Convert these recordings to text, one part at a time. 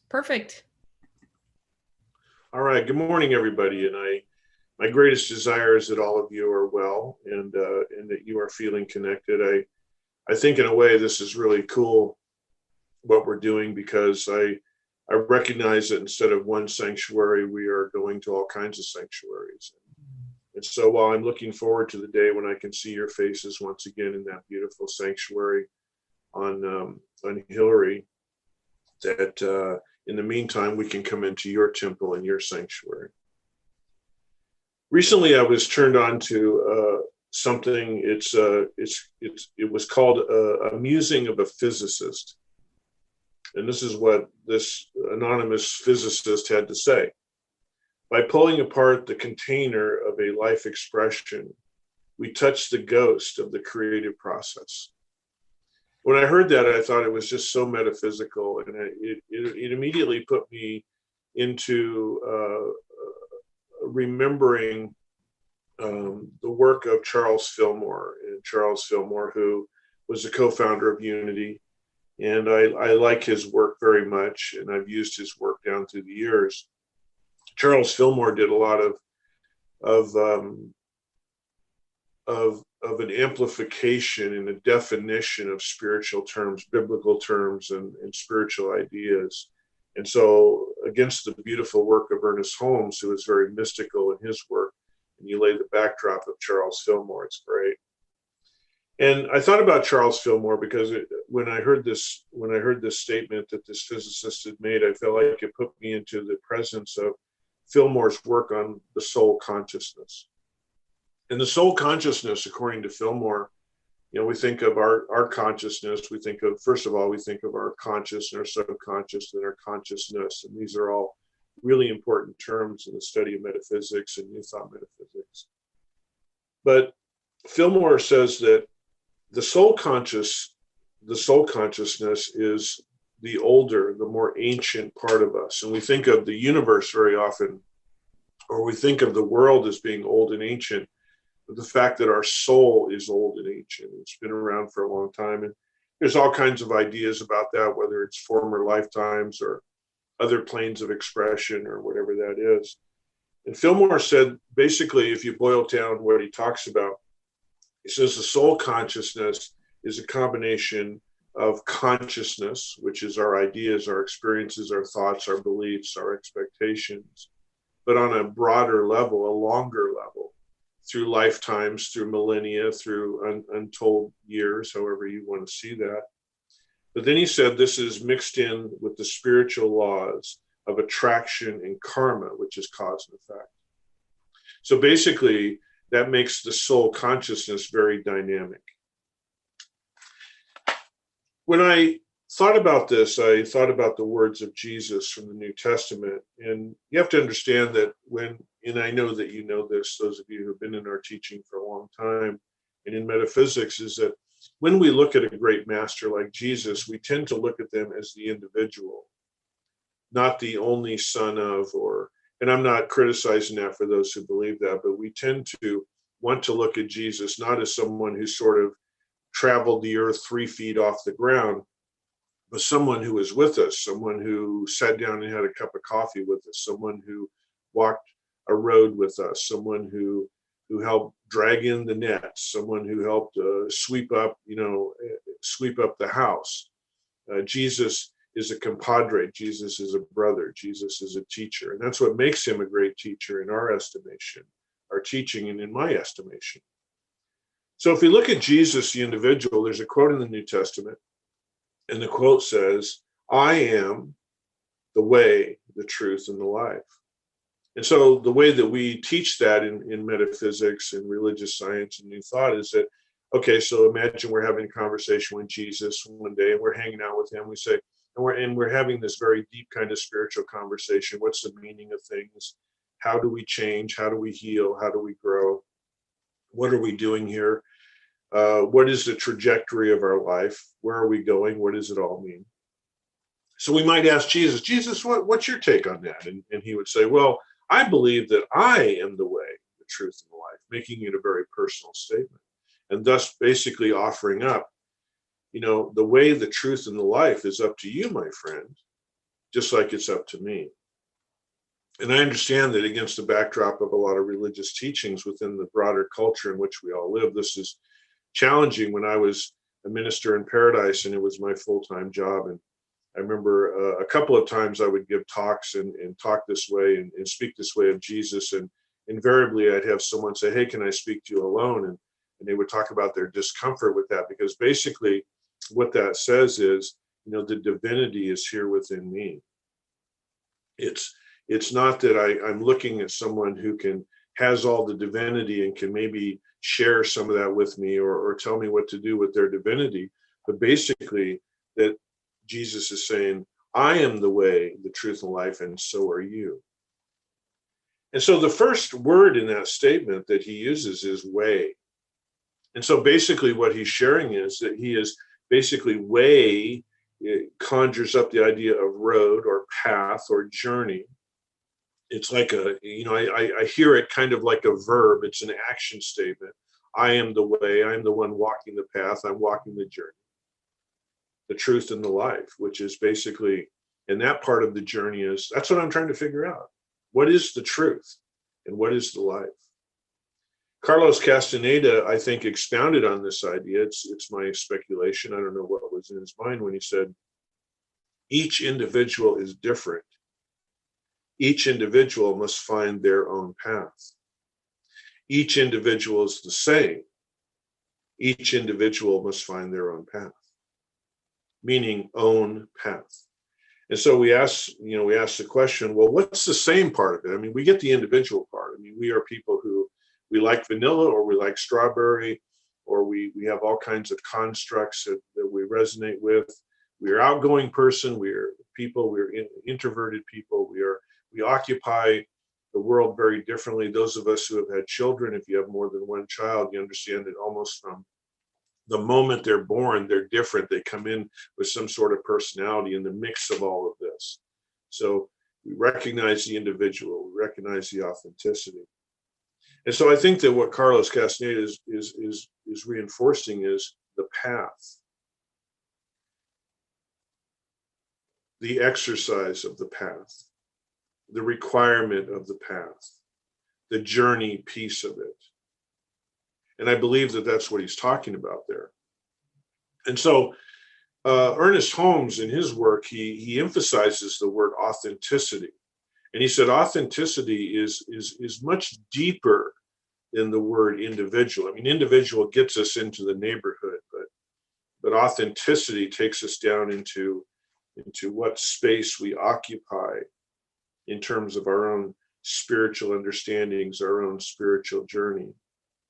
Perfect. All right. Good morning, everybody. And my greatest desire is that all of you are well and that you are feeling connected. I think in a way this is really cool what we're doing because I recognize that instead of one sanctuary, we are going to all kinds of sanctuaries. And so while I'm looking forward to the day when I can see your faces once again in that beautiful sanctuary on Hillary, that in the meantime we can come into your temple and your sanctuary. Recently, I was turned on to something. It was called a musing of a physicist, and this is what this anonymous physicist had to say. By pulling apart the container of a life expression, we touch the ghost of the creative process. When I heard that, I thought it was just so metaphysical, and it immediately put me into remembering the work of Charles Fillmore, and Charles Fillmore, who was the co-founder of Unity. And I like his work very much, and I've used his work down through the years. Charles Fillmore did a lot of an amplification and a definition of spiritual terms, biblical terms, and spiritual ideas. And so, against the beautiful work of Ernest Holmes, who is very mystical in his work, and you lay the backdrop of Charles Fillmore, it's great. And I thought about Charles Fillmore because when I heard this statement that this physicist had made, I felt like it put me into the presence of Fillmore's work on the soul consciousness. And the soul consciousness, according to Fillmore, we think of our consciousness. We think of, first of all, we think of our conscious and our subconscious and our consciousness. And these are all really important terms in the study of metaphysics and New Thought metaphysics. But Fillmore says that the soul consciousness is the older, the more ancient part of us. And we think of the universe very often, or we think of the world as being old and ancient. But the fact that our soul is old and ancient, it's been around for a long time. And there's all kinds of ideas about that, whether it's former lifetimes or other planes of expression or whatever that is. And Fillmore said, basically, if you boil down what he talks about, he says the soul consciousness is a combination of consciousness, which is our ideas, our experiences, our thoughts, our beliefs, our expectations, but on a broader level, a longer level, through lifetimes, through millennia, through untold years, however you want to see that. But then he said this is mixed in with the spiritual laws of attraction and karma, which is cause and effect. So basically, that makes the soul consciousness very dynamic. When I thought about this, I thought about the words of Jesus from the New Testament. And you have to understand that and I know that you know this, those of you who have been in our teaching for a long time and in metaphysics, is that when we look at a great master like Jesus, we tend to look at them as the individual, not the only son of, and I'm not criticizing that for those who believe that, but we tend to want to look at Jesus not as someone who sort of traveled the earth 3 feet off the ground, but someone who was with us, someone who sat down and had a cup of coffee with us, someone who walked a road with us, someone who helped drag in the nets, someone who helped sweep up the house. Jesus is a compadre. Jesus is a brother. Jesus is a teacher. And that's what makes him a great teacher in our estimation, our teaching, and in my estimation. So if we look at Jesus, the individual, there's a quote in the New Testament, and the quote says, "I am the way, the truth, and the life." And so the way that we teach that in metaphysics and religious science and New Thought is that, okay, so imagine we're having a conversation with Jesus one day, and we're hanging out with him. We say, and we're having this very deep kind of spiritual conversation. What's the meaning of things? How do we change? How do we heal? How do we grow? What are we doing here? What is the trajectory of our life? Where are we going? What does it all mean? So we might ask Jesus, what's your take on that? And he would say, well, I believe that I am the way, the truth, and the life, making it a very personal statement, and thus basically offering up, the way, the truth, and the life is up to you, my friend. just like it's up to me. And I understand that against the backdrop of a lot of religious teachings within the broader culture in which we all live, this is challenging. When I was a minister in Paradise and it was my full-time job, and I remember a couple of times I would give talks and talk this way and speak this way of Jesus, and invariably I'd have someone say, hey, can I speak to you alone? And they would talk about their discomfort with that, because basically what that says is, the divinity is here within me. It's not that I'm looking at someone who has all the divinity and can maybe share some of that with me or tell me what to do with their divinity, but basically that Jesus is saying, I am the way, the truth, and life, and so are you. And so the first word in that statement that he uses is way. And so basically what he's sharing is that he is basically way. It conjures up the idea of road or path or journey. It's like I hear it kind of like a verb. It's an action statement. I am the way. I am the one walking the path. I'm walking the journey, the truth and the life, which is basically, and that part of the journey that's what I'm trying to figure out. What is the truth and what is the life? Carlos Castaneda, I think, expounded on this idea. It's my speculation. I don't know what was in his mind when he said, each individual is different. Each individual must find their own path. Each individual is the same. Each individual must find their own path, meaning own path. And so we ask the question, well, what's the same part of it? I mean, we get the individual part. I mean, we are people who, we like vanilla or we like strawberry, or we have all kinds of constructs that we resonate with. We are outgoing person. We are people. We're introverted people. We occupy the world very differently. Those of us who have had children, if you have more than one child, you understand that almost from the moment they're born, they're different. They come in with some sort of personality in the mix of all of this. So we recognize the individual. We recognize the authenticity. And so I think that what Carlos Castaneda is reinforcing is the path, the exercise of the path, the requirement of the path, the journey piece of it. And I believe that that's what he's talking about there. And so Ernest Holmes, in his work, he emphasizes the word authenticity. And he said authenticity is much deeper than the word individual. I mean, individual gets us into the neighborhood, but authenticity takes us down into what space we occupy in terms of our own spiritual understandings, our own spiritual journey,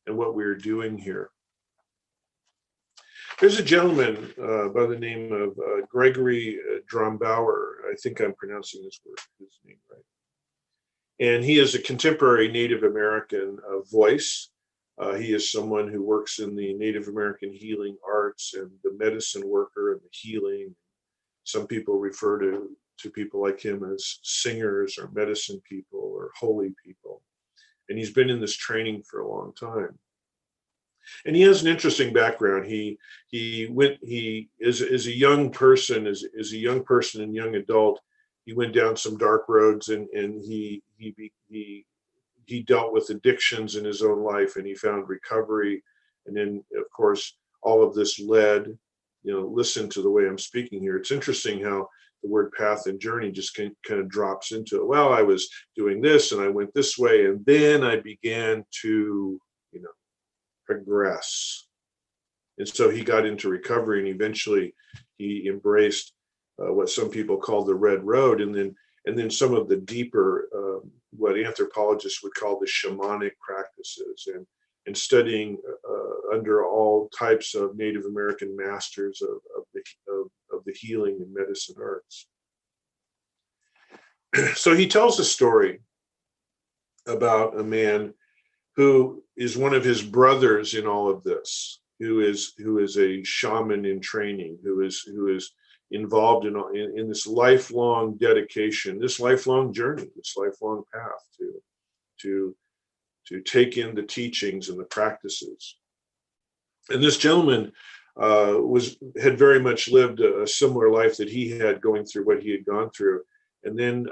and what we're doing here. There's a gentleman by the name of Gregory Drombauer. I think I'm pronouncing his name right. And he is a contemporary Native American voice. He is someone who works in the Native American healing arts and the medicine worker and the healing. Some people refer to people like him as singers or medicine people or holy people. And he's been in this training for a long time. And he has an interesting background. He is a young person, as a young person and young adult, he went down some dark roads and he dealt with addictions in his own life, and he found recovery. And then, of course, all of this led, listen to the way I'm speaking here. It's interesting how the word path and journey just kind of drops into it. Well, I was doing this and I went this way, and then I began to, progress. And so he got into recovery, and eventually he embraced what some people call the red road, and then some of the deeper, what anthropologists would call the shamanic practices, and studying under all types of Native American masters of the healing and medicine arts. So he tells a story about a man who is one of his brothers in all of this, who is a shaman in training, who is involved in this lifelong dedication, this lifelong journey, this lifelong path to take in the teachings and the practices. And this gentleman had very much lived a similar life that he had, going through what he had gone through. And then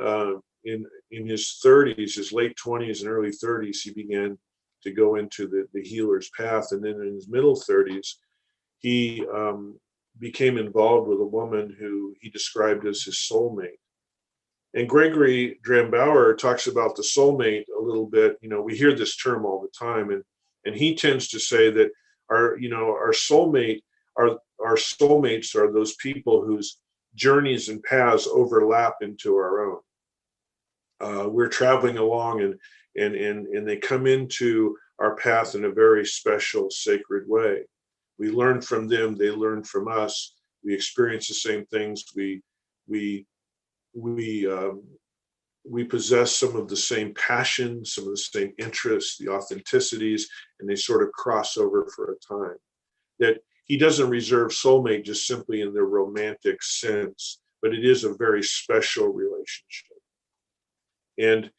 in his 30s, his late 20s and early 30s, he began to go into the healer's path. And then in his middle 30s, he became involved with a woman who he described as his soulmate. And Gregory Drambauer talks about the soulmate a little bit. We hear this term all the time, and he tends to say that our soulmates are those people whose journeys and paths overlap into our own. We're traveling along, and they come into our path in a very special, sacred way. We learn from them; they learn from us. We experience the same things. We possess some of the same passions, some of the same interests, the authenticities, and they sort of cross over for a time. That he doesn't reserve soulmate just simply in the romantic sense, but it is a very special relationship. And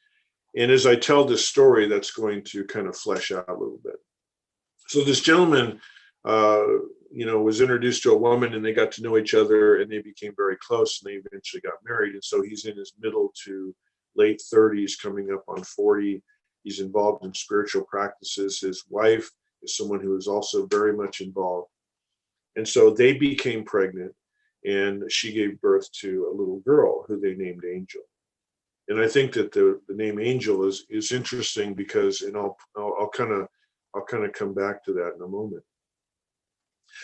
as I tell this story, that's going to kind of flesh out a little bit. So this gentleman, was introduced to a woman, and they got to know each other, and they became very close, and they eventually got married. And so he's in his middle to late 30s, coming up on 40. He's involved in spiritual practices. His wife is someone who is also very much involved. And so they became pregnant, and she gave birth to a little girl who they named Angel. And I think that the name Angel is interesting because, and I'll kind of come back to that in a moment.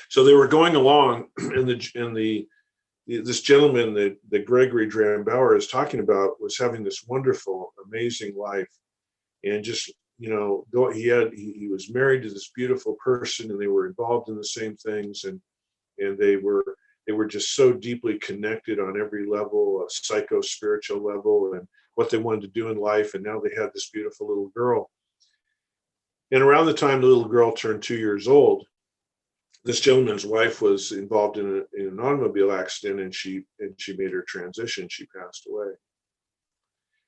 So they were going along, and this gentleman that Gregory Drambauer is talking about was having this wonderful, amazing life, and just he was married to this beautiful person, and they were involved in the same things, and they were just so deeply connected on every level, a psycho-spiritual level, and what they wanted to do in life. And now they had this beautiful little girl. And around the time the little girl turned 2 years old, this gentleman's wife was involved in an automobile accident, and she made her transition. She passed away.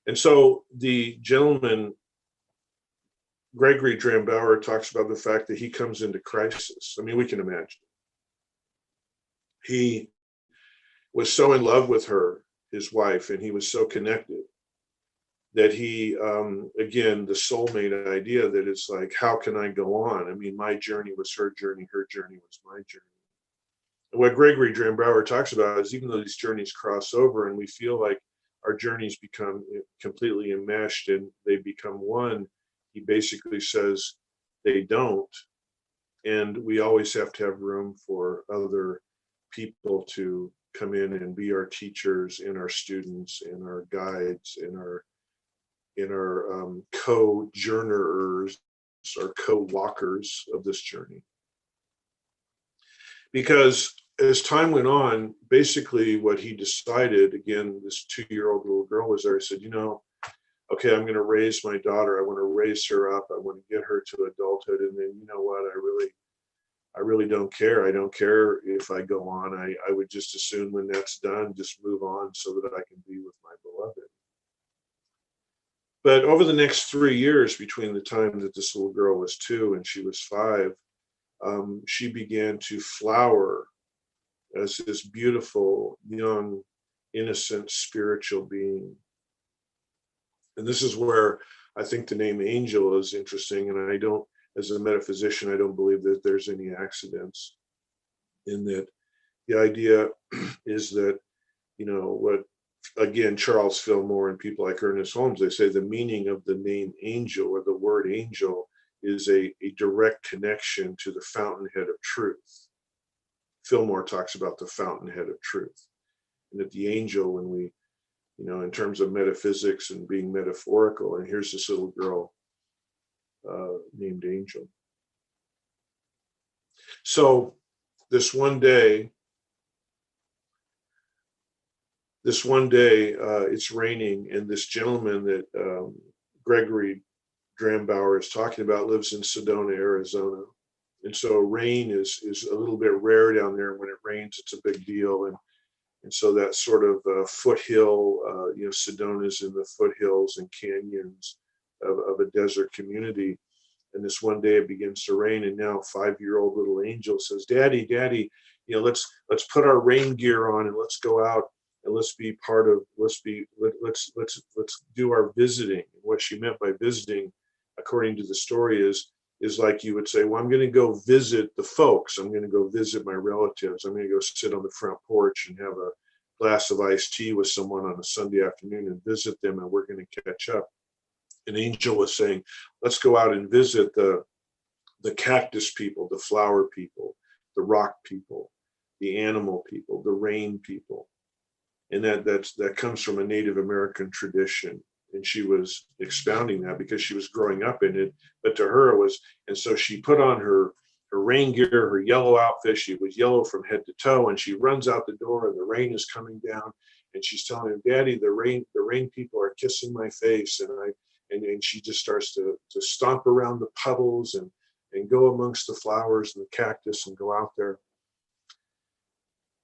And so the gentleman, Gregory Drambauer, talks about the fact that he comes into crisis. I mean, we can imagine. He was so in love with her, his wife, and he was so connected that he, again, the soulmate idea that it's like, how can I go on? I mean, my journey was her journey was my journey. And what Gregory Drambauer talks about is, even though these journeys cross over and we feel like our journeys become completely enmeshed and they become one, he basically says they don't. And we always have to have room for other people to come in and be our teachers and our students and our guides and our co-journeyers or co-walkers of this journey. Because as time went on, basically what he decided, again, this 2-year-old little girl was there, he said, okay, I'm going to raise my daughter. I want to raise her up. I want to get her to adulthood. And then, you know what, I really don't care. I don't care if I go on. I would just as soon, when that's done, just move on so that I can be with my beloved. But over the next 3 years, between the time that this little girl was 2 and she was 5, she began to flower as this beautiful, young, innocent, spiritual being. And this is where I think the name Angel is interesting. And as a metaphysician, I don't believe that there's any accidents in that. The idea is that, what, again, Charles Fillmore and people like Ernest Holmes, they say the meaning of the name Angel or the word angel is a direct connection to the fountainhead of truth. Fillmore talks about the fountainhead of truth, and that the angel, when we, in terms of metaphysics and being metaphorical, and here's this little girl named Angel. So this one day, it's raining, and this gentleman that Gregory Drambauer is talking about lives in Sedona, Arizona. And so rain is a little bit rare down there. When it rains, it's a big deal. And so that sort of foothill, Sedona's in the foothills and canyons of a desert community. And this one day it begins to rain, and now 5-year-old little Angel says, Daddy, let's put our rain gear on and let's go out and let's be part of, let's do our visiting. What she meant by visiting, according to the story, is like you would say, well, I'm going to go visit the folks. I'm going to go visit my relatives. I'm going to go sit on the front porch and have a glass of iced tea with someone on a Sunday afternoon and visit them, and we're going to catch up. An angel was saying, let's go out and visit the cactus people, the flower people, the rock people, the animal people, the rain people. And that comes from a Native American tradition. And she was expounding that because she was growing up in it. But to her it was, and so she put on her rain gear, her yellow outfit. She was yellow from head to toe, and she runs out the door, and the rain is coming down. And she's telling him, Daddy, the rain people are kissing my face. And she just starts to stomp around the puddles and go amongst the flowers and the cactus and go out there.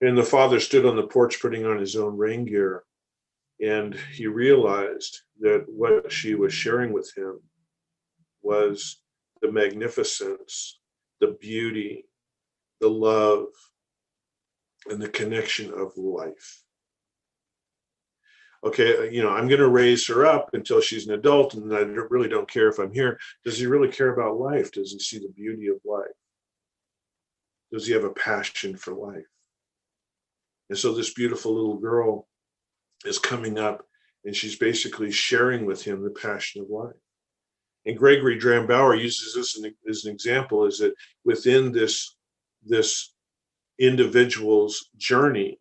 And the father stood on the porch putting on his own rain gear, and he realized that what she was sharing with him was the magnificence, the beauty, the love, and the connection of life. Okay, I'm going to raise her up until she's an adult, and I really don't care if I'm here. Does he really care about life? Does he see the beauty of life? Does he have a passion for life? And so this beautiful little girl is coming up, and she's basically sharing with him the passion of life. And Gregory Drambauer uses this as an example, is that within this individual's journey,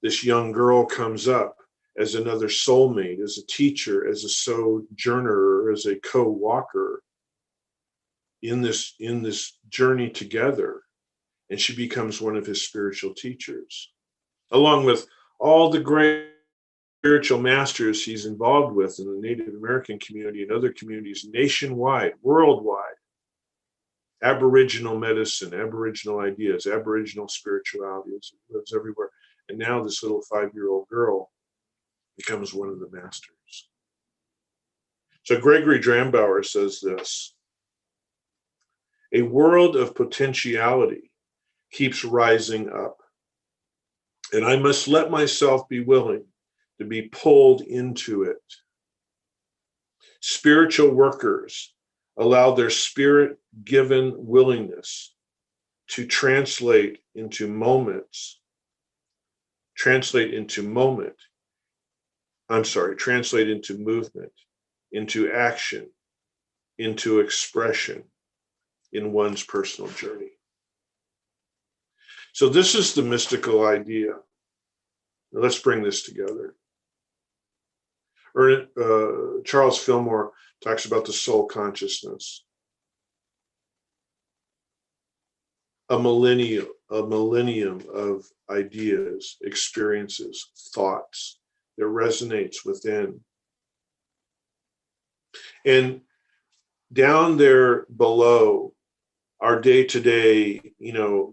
this young girl comes up as another soulmate, as a teacher, as a sojourner, as a co-walker in this journey together. And she becomes one of his spiritual teachers, along with all the great spiritual masters he's involved with in the Native American community and other communities nationwide, worldwide. Aboriginal medicine, Aboriginal ideas, Aboriginal spirituality, it lives everywhere. And now this little 5-year-old girl becomes one of the masters. So Gregory Drambauer says this: a world of potentiality keeps rising up, and I must let myself be willing to be pulled into it. Spiritual workers allow their spirit-given willingness to translate into movement, into action, into expression in one's personal journey. So this is the mystical idea. Now let's bring this together. Charles Fillmore talks about the soul consciousness. A millennium of ideas, experiences, thoughts that resonates within. And down there below, our day-to-day,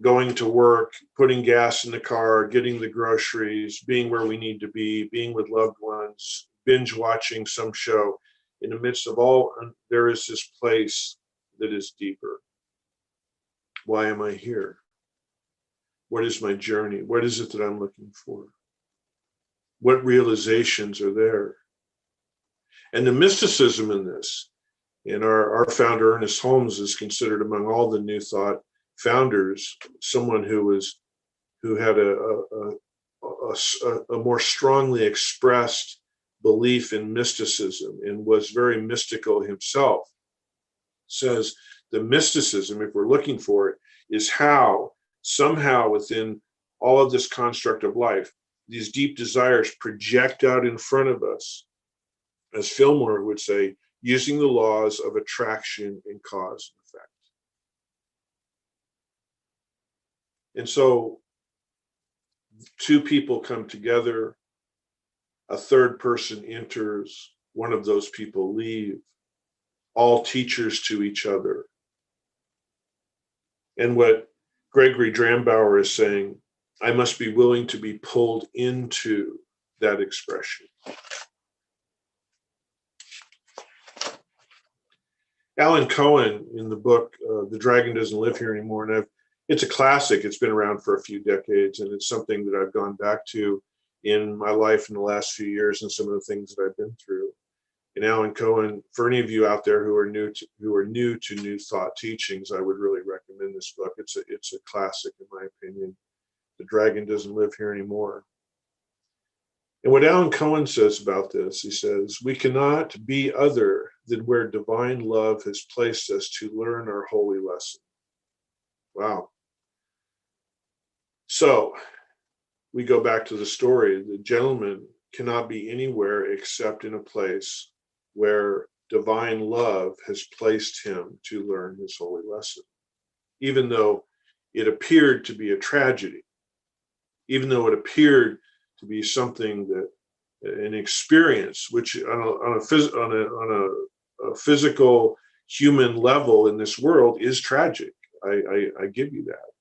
going to work, putting gas in the car, getting the groceries, being where we need to be, being with loved ones, binge watching some show. In the midst of all, there is this place that is deeper. Why am I here? What is my journey? What is it that I'm looking for? What realizations are there? And the mysticism in this, and our founder, Ernest Holmes, is considered among all the New Thought founders, someone who had a more strongly expressed belief in mysticism and was very mystical himself. Says the mysticism, if we're looking for it, is how somehow within all of this construct of life, these deep desires project out in front of us, as Fillmore would say, using the laws of attraction and cause and effect. And so two people come together, a third person enters, one of those people leave, all teachers to each other. And what Gregory Drambauer is saying, I must be willing to be pulled into that expression. Alan Cohen, in the book, The Dragon Doesn't Live Here Anymore, and it's a classic. It's been around for a few decades, and it's something that I've gone back to in my life in the last few years and some of the things that I've been through. And Alan Cohen, for any of you out there who are new to New Thought teachings, I would really recommend this book. It's a classic in my opinion. The dragon doesn't live here anymore. And what Alan Cohen says about this, he says, we cannot be other than where divine love has placed us to learn our holy lesson. Wow. So we go back to the story. The gentleman cannot be anywhere except in a place where divine love has placed him to learn his holy lesson, even though it appeared to be a tragedy, even though it appeared to be something that an experience, which on a physical human level in this world is tragic. I give you that.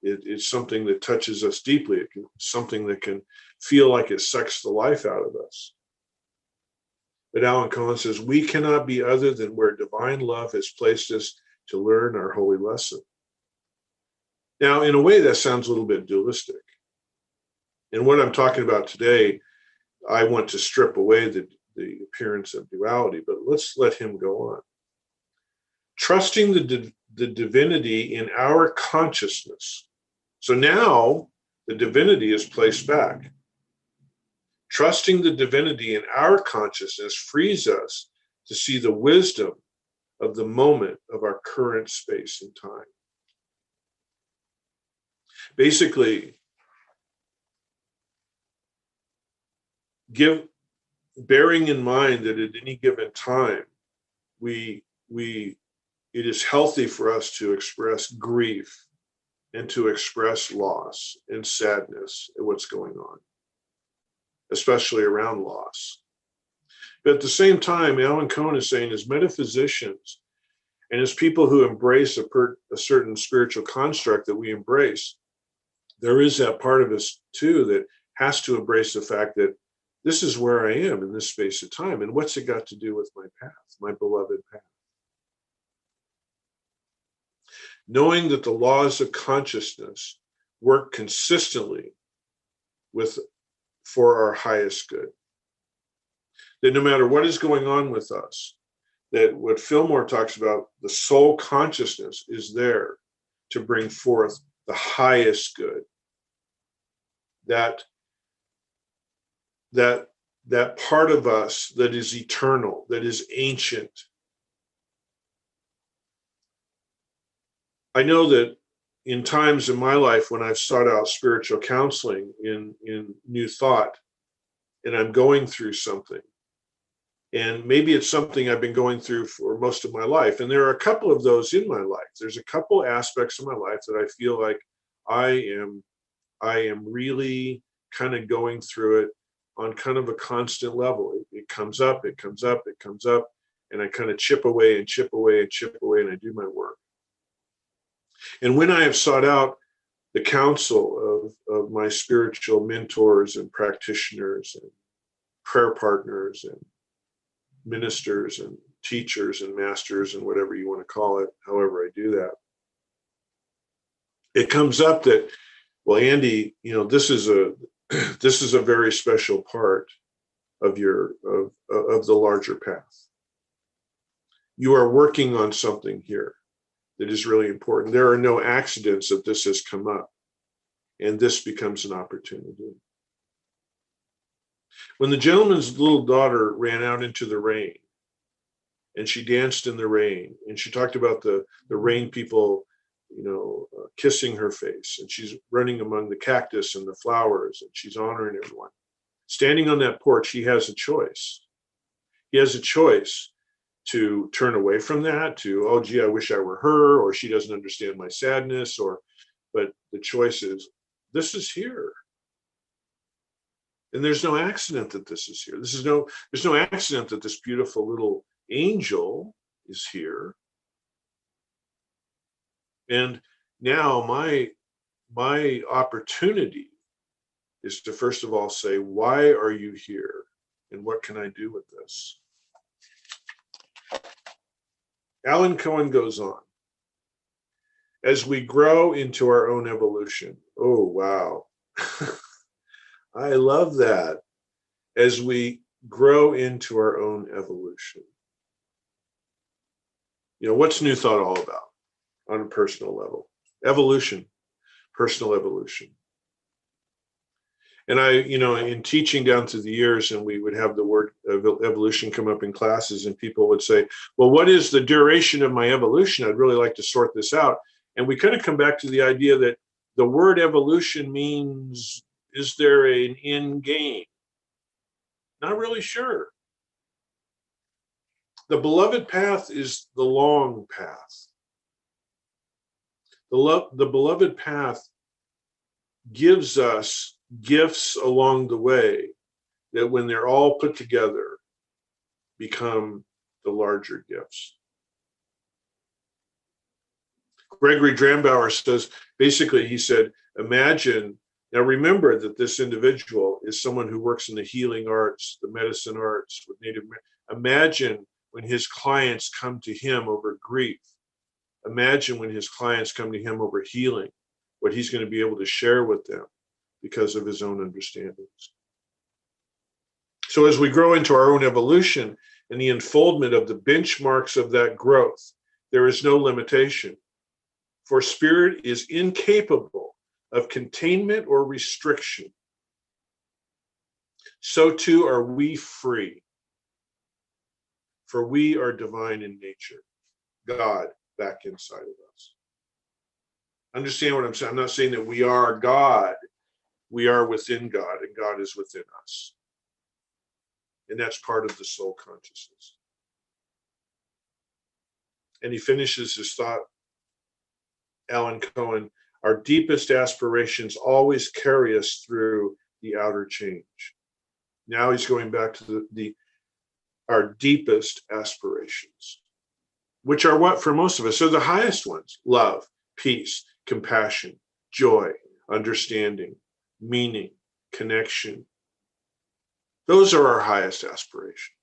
It's something that touches us deeply. It's something that can feel like it sucks the life out of us. But Alan Cohen says, we cannot be other than where divine love has placed us to learn our holy lesson. Now, in a way, that sounds a little bit dualistic. And what I'm talking about today, I want to strip away the appearance of duality, but let's let him go on. Trusting the divinity in our consciousness. So now the divinity is placed back. Trusting the divinity in our consciousness frees us to see the wisdom of the moment of our current space and time. Basically, bearing in mind that at any given time, it is healthy for us to express grief and to express loss and sadness at what's going on, especially around loss. But at the same time, Alan Cohen is saying, as metaphysicians and as people who embrace a certain spiritual construct that we embrace, there is that part of us too that has to embrace the fact that this is where I am in this space of time. And what's it got to do with my path, my beloved path? Knowing that the laws of consciousness work consistently for our highest good. That no matter what is going on with us, that what Fillmore talks about, the soul consciousness is there to bring forth the highest good. That part of us that is eternal, that is ancient. I know that in times in my life when I've sought out spiritual counseling in New Thought, and I'm going through something, and maybe it's something I've been going through for most of my life, and there are a couple of those in my life. There's a couple aspects of my life that I feel like I am really kind of going through it on kind of a constant level. It comes up, it comes up, it comes up, and I kind of chip away and chip away and chip away, and I do my work. And when I have sought out the counsel of my spiritual mentors and practitioners and prayer partners and ministers and teachers and masters and whatever you want to call it, however I do that, it comes up that, well, Andy, this is a very special part of the larger path. You are working on something here that is really important. There are no accidents that this has come up, and this becomes an opportunity. When the gentleman's little daughter ran out into the rain, and she danced in the rain, and she talked about the rain people, kissing her face, and she's running among the cactus and the flowers, and she's honoring everyone. Standing on that porch, he has a choice. He has a choice to turn away from that, to, oh, gee, I wish I were her, or she doesn't understand my sadness, but the choice is, this is here. And there's no accident that this is here. There's no accident that this beautiful little angel is here. And now my opportunity is to first of all say, why are you here? And what can I do with this? Alan Cohen goes on. As we grow into our own evolution, oh, wow. I love that. As we grow into our own evolution. What's New Thought all about on a personal level? Evolution, personal evolution. And in teaching down through the years, and we would have the word evolution come up in classes, and people would say, well, what is the duration of my evolution? I'd really like to sort this out. And we kind of come back to the idea that the word evolution means, is there an end game? Not really sure. The beloved path is the long path. The beloved path gives us gifts along the way that, when they're all put together, become the larger gifts. Gregory Drambauer says, basically, he said, imagine, now remember that this individual is someone who works in the healing arts, the medicine arts, with Native Americans. Imagine when his clients come to him over grief. Imagine when his clients come to him over healing, what he's going to be able to share with them because of his own understandings. So as we grow into our own evolution and the unfoldment of the benchmarks of that growth, there is no limitation. For spirit is incapable of containment or restriction. So too are we free. For we are divine in nature, God back inside of us. Understand what I'm saying? I'm not saying that we are God. We are within God, and God is within us. And that's part of the soul consciousness. And he finishes his thought, Alan Cohen, our deepest aspirations always carry us through the outer change. Now he's going back to our deepest aspirations, which are what for most of us are the highest ones: love, peace, compassion, joy, understanding, meaning, connection. Those are our highest aspirations.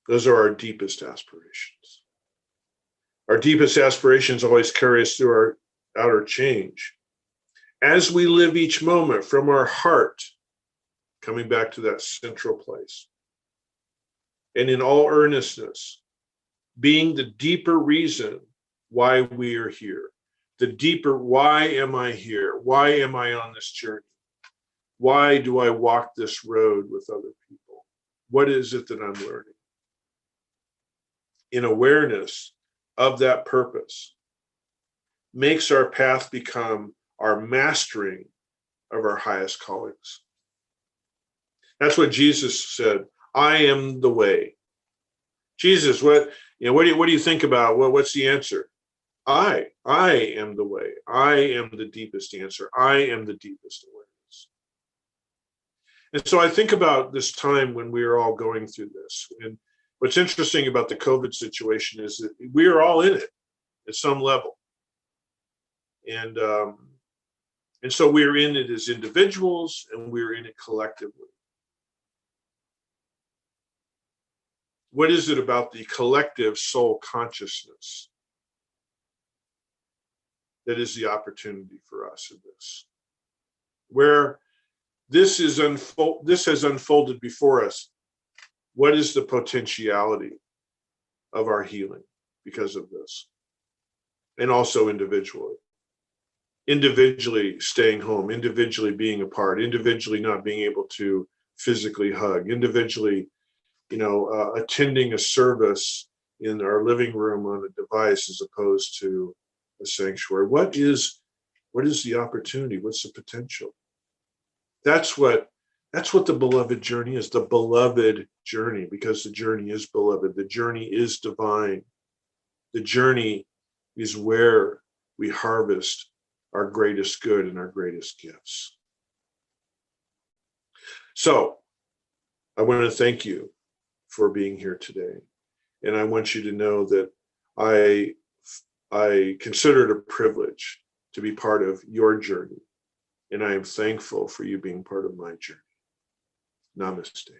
Those are our deepest aspirations. Our deepest aspirations always carry us through our outer change. As we live each moment from our heart, coming back to that central place, and in all earnestness, being the deeper reason why we are here. The deeper, why am I here? Why am I on this journey? Why do I walk this road with other people? What is it that I'm learning? In awareness of that purpose makes our path become our mastering of our highest callings. That's what Jesus said. I am the way. Jesus, what do you think about? What's the answer? I am the way. I am the deepest answer. I am the deepest awareness. And so I think about this time when we are all going through this. And what's interesting about the COVID situation is that we are all in it at some level. And so we're in it as individuals, and we're in it collectively. What is it about the collective soul consciousness that is the opportunity for us in this? Where this has unfolded before us, what is the potentiality of our healing because of this? And also individually. Individually staying home, individually being apart, individually not being able to physically hug, individually attending a service in our living room on a device as opposed to a sanctuary. What is the opportunity? What's the potential? That's what the beloved journey is, the beloved journey, because the journey is beloved. The journey is divine. The journey is where we harvest our greatest good and our greatest gifts. So I want to thank you for being here today. And I want you to know that I consider it a privilege to be part of your journey. And I am thankful for you being part of my journey. Namaste.